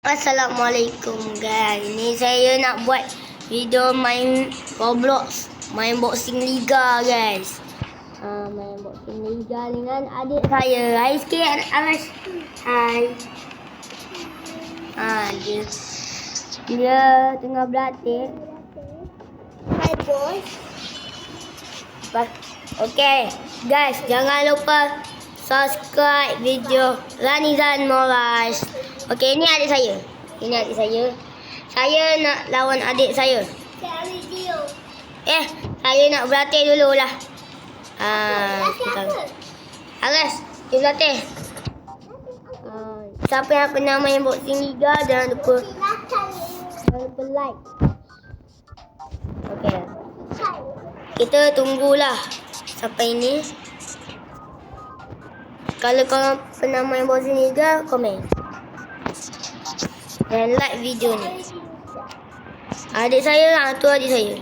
Assalamualaikum guys. Ni saya nak buat video main Roblox, main boxing liga guys. Main boxing liga dengan adik saya. Hai sikit Aras. Hai. Dia tengah berlatih. Hai bos. Okay guys, jangan lupa subscribe video Ranizan Moraes. Okey, ini adik saya. Ini adik saya. Saya nak lawan adik saya. Saya video. Saya nak berlatih dululah. Aras, dia berlatih. Siapa yang pernah main boxing liga, jangan lupa like. Okey. Kita tunggulah sampai ini. Kalau korang pernah main boxing liga, komen. Dan like video ni. Adik saya, tu adik saya.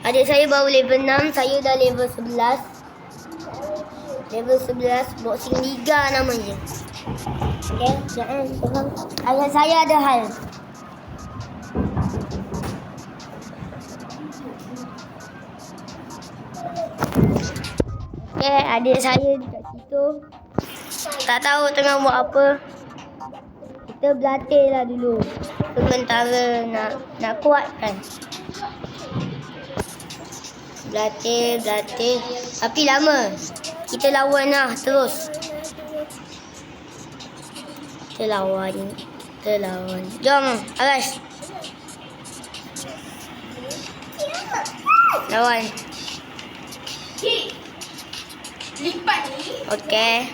Adik saya baru level 6, saya dah level 11. Level 11 boxing liga namanya. Okay, jangan korang. Ayah saya ada hal. Okay, adik saya dekat situ. Tak tahu tengah buat apa. Kita berlatih lah dulu. Sementara nak kuatkan. Berlatih. Tapi lama. Kita lawan lah terus. Kita lawan. Jom Aras. Lawan. Lipat ni. Okey.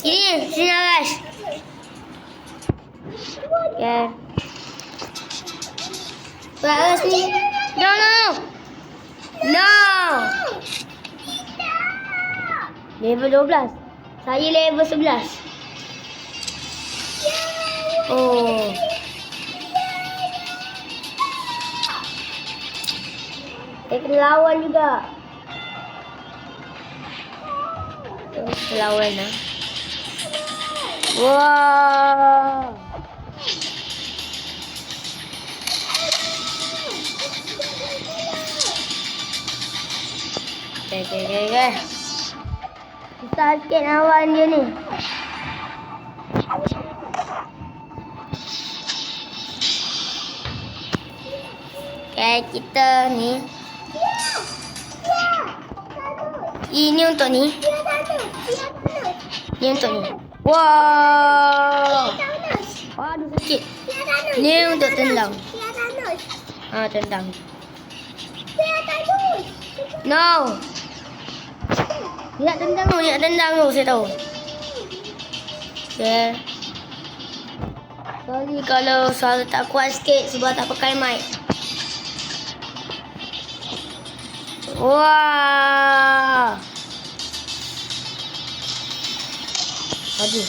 Sini Aras. Okay. Aras ni. No. Level 12. Saya level 11. Oh. Saya kena lawan juga. Kita lawan lah. Wow. Okay. Susah sikit lawan dia ni. Okay, kita ni. Ini untuk ni. Ni untuk ni. Wow. Aduh sakit. Ni untuk tendang. Tendang. No. Dia nak tendang tu, saya tahu. Okay. Sorry kalau suara tak kuat sikit sebab tak pakai mic. Wah. Aduh.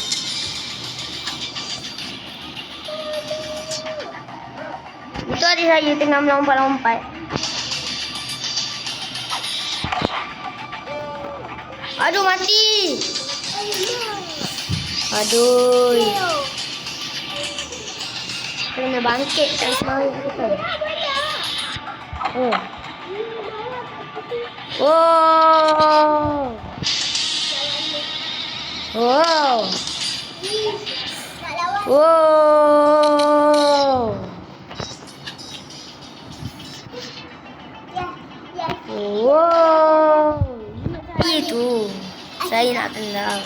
Itu adik saya tengah melompat-lompat. Aduh, mati. Aduh. Kena bangkit tak semua kita. Wow. Itu. Saya nak tendang.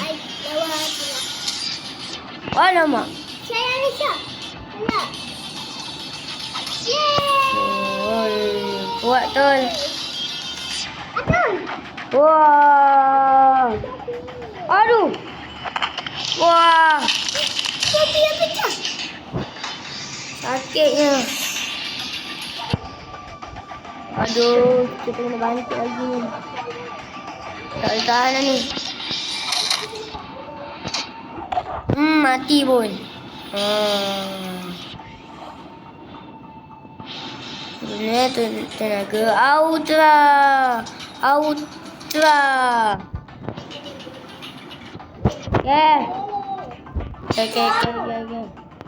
Alamak. Saya Aisyah. Tendang. Kuat tol. Atul. Wah. Aduh. Wah. Kopi yang pecah. Sakitnya. Aduh, kita kena bangkit lagi. Tak boleh tahan lah ni. Mati pun. Ini tenaga Ultra. Okay. Okay.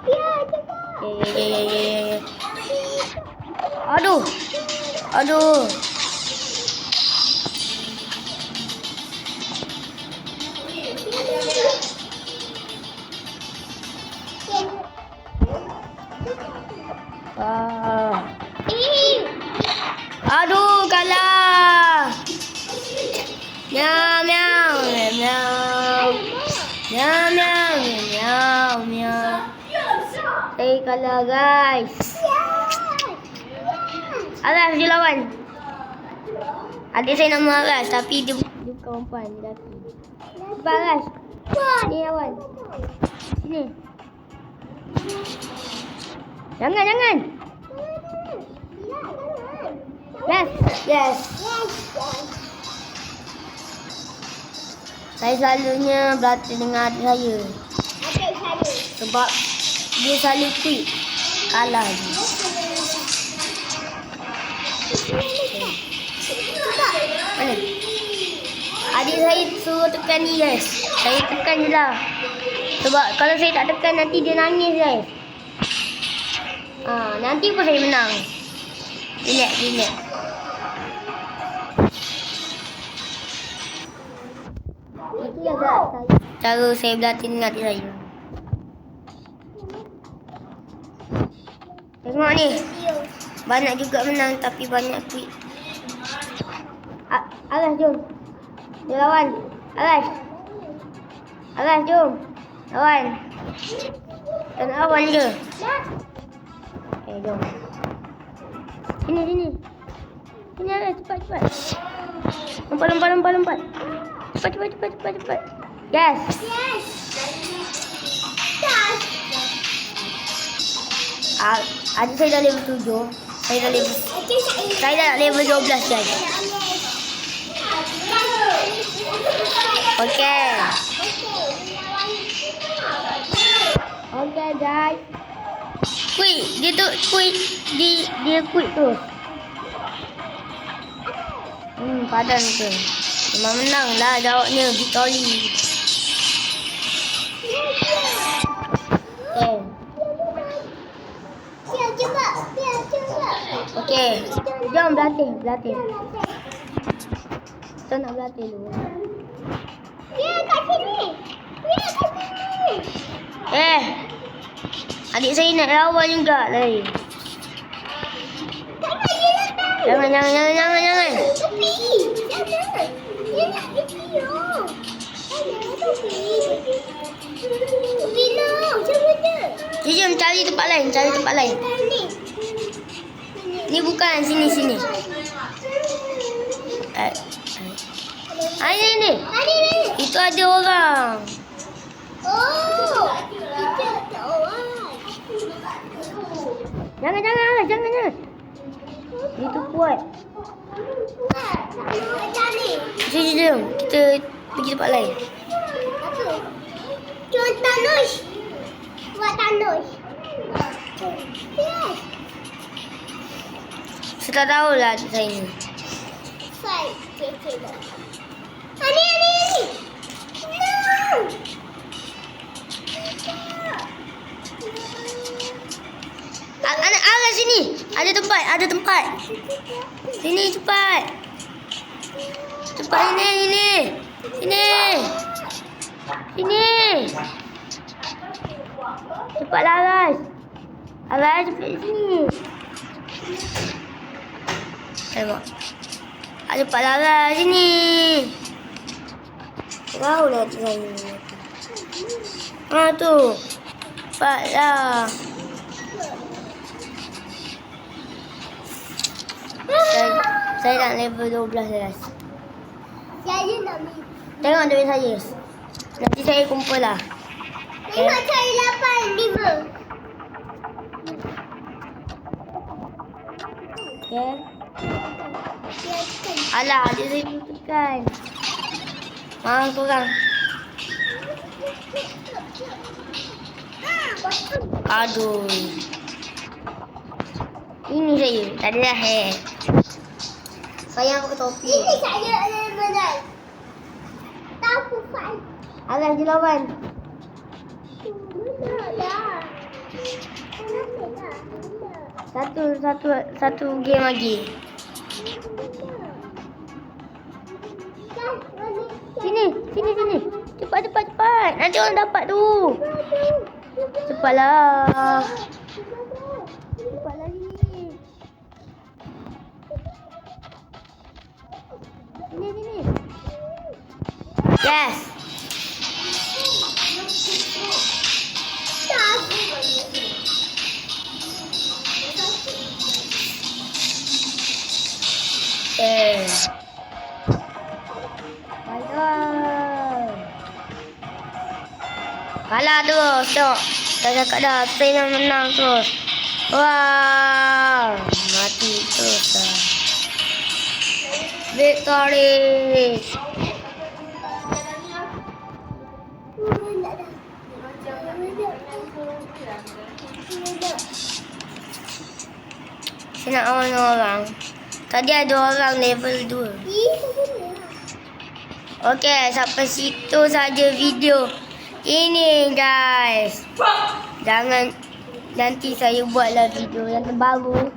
Ya, cepat. Okay. Aduh. Aduh, kalah. Meow. Saya kalah, guys. Aras, dia lawan. Adik saya nama Aras, tapi dia bukan perempuan, dia lelaki. Cepat, Aras. Ni lawan. Sini. Jangan. Yes. Saya selalunya berlatih dengan adik saya. Sebab dia selalu quick. Kalah je. Mana? Adik saya suruh tekan ni, guys. Saya tekan je lah. Sebab kalau saya tak tekan nanti dia nangis, guys. Nanti pun saya menang. Relax. Itu yang cara saya berlatih dengan adik saya. Tengok ni. Banyak juga menang tapi banyak quick. Aras, jom. Dia lawan. Aras, jom. Lawan. Tak nak lawan ke? Okay, jom. Sini. Sini, Aras. Cepat. Lompat. Cepat. Yes. Adik saya dah level 7. Saya dah level 12, guys. Okay, guys. Quick. Dia tu quick. Dia quick tu. Padan tu. Memang menang lah jawabnya. Victory. Okay. Jom berlatih. Kita nak berlatih dulu. Kat sini. Adik saya nak lawan juga lagi. Jangan. Jom cari tempat lain. Ni bukan sini. Ini. Itu ada orang. Jangan. Itu kuat. Jom. Kita pergi tempat lain. Buat tandus. Saya tak tahulah adik saya ni. Ani. Anak Aras sini. Ada tempat. Sini cepat. Sini. Cepatlah Aras. Cepat sini. Tengok. Cepatlah Aras sini. Tahulah tu saya. Tu. Cepatlah. Saya dah level 12, guys. Saya nak minum. Tengok duit saya. Nanti saya kumpul lah. Tengok saya 8, 5. Okay. Alah, dia saya tekan. Mahal korang. Aduh. Ini saya. Tak ada hair. Sayang aku topi. Ini saya level 9. Tahu fight. Alas dia lawan. Satu game lagi. Sini. Cepat. Nanti orang dapat tu. Cepatlah. Cepat lagi. Sini. Yes. Okay. Kalah terus. Tengok. Dah cakap dah. Saya nak menang terus. Wah. Mati terus dah. Victory. Saya nak lawan orang. Tadi ada orang level 2. Okey, sampai situ saja video ini guys. Jangan nanti saya buatlah video yang terbaru.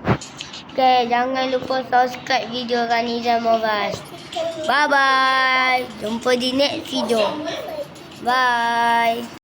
Okey, jangan lupa subscribe video Ranizan Mobile. Bye bye. Jumpa di next video. Bye.